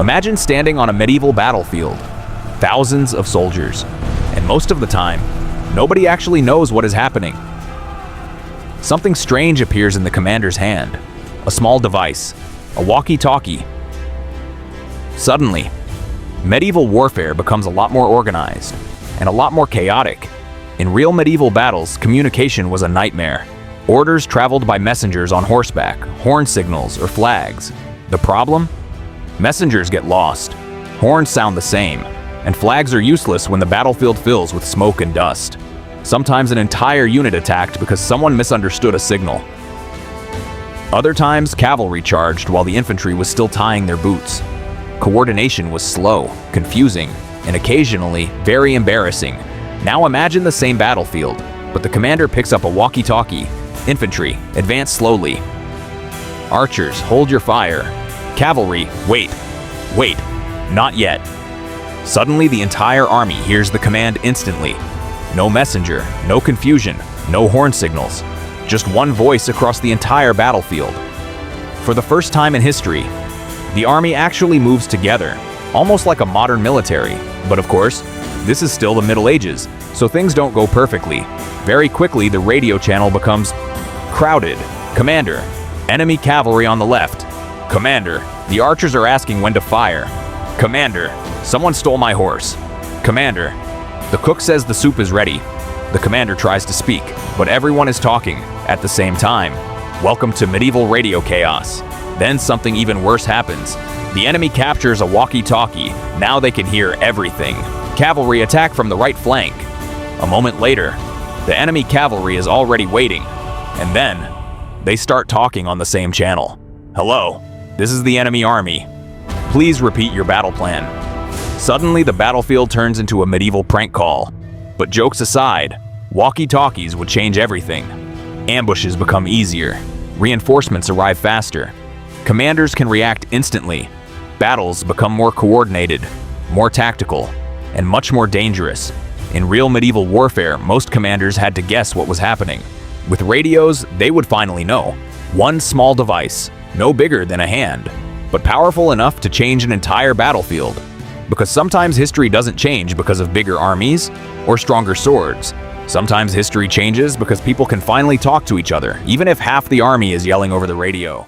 Imagine standing on a medieval battlefield, thousands of soldiers, and most of the time, nobody actually knows what is happening. Something strange appears in the commander's hand, a small device, a walkie-talkie. Suddenly, medieval warfare becomes a lot more organized and a lot more chaotic. In real medieval battles, communication was a nightmare. Orders traveled by messengers on horseback, horn signals, or flags. The problem? Messengers get lost, horns sound the same, and flags are useless when the battlefield fills with smoke and dust. Sometimes an entire unit attacked because someone misunderstood a signal. Other times, cavalry charged while the infantry was still tying their boots. Coordination was slow, confusing, and occasionally very embarrassing. Now imagine the same battlefield, but the commander picks up a walkie-talkie. Infantry, advance slowly. Archers, hold your fire. Cavalry, wait, not yet. Suddenly, the entire army hears the command instantly. No messenger, no confusion, no horn signals. Just one voice across the entire battlefield. For the first time in history, the army actually moves together, almost like a modern military. But of course, this is still the Middle Ages, so things don't go perfectly. Very quickly, the radio channel becomes crowded. Commander, enemy cavalry on the left. Commander, the archers are asking when to fire. Commander, someone stole my horse. Commander, the cook says the soup is ready. The commander tries to speak, but everyone is talking at the same time. Welcome to medieval radio chaos. Then something even worse happens. The enemy captures a walkie-talkie. Now they can hear everything. Cavalry attack from the right flank. A moment later, the enemy cavalry is already waiting. And then, they start talking on the same channel. Hello, this is the enemy army. Please repeat your battle plan. Suddenly, the battlefield turns into a medieval prank call. But jokes aside, walkie-talkies would change everything. Ambushes become easier. Reinforcements arrive faster. Commanders can react instantly. Battles become more coordinated, more tactical, and much more dangerous. In real medieval warfare, most commanders had to guess what was happening. With radios, they would finally know. One small device, no bigger than a hand, but powerful enough to change an entire battlefield. Because sometimes history doesn't change because of bigger armies or stronger swords. Sometimes history changes because people can finally talk to each other, even if half the army is yelling over the radio.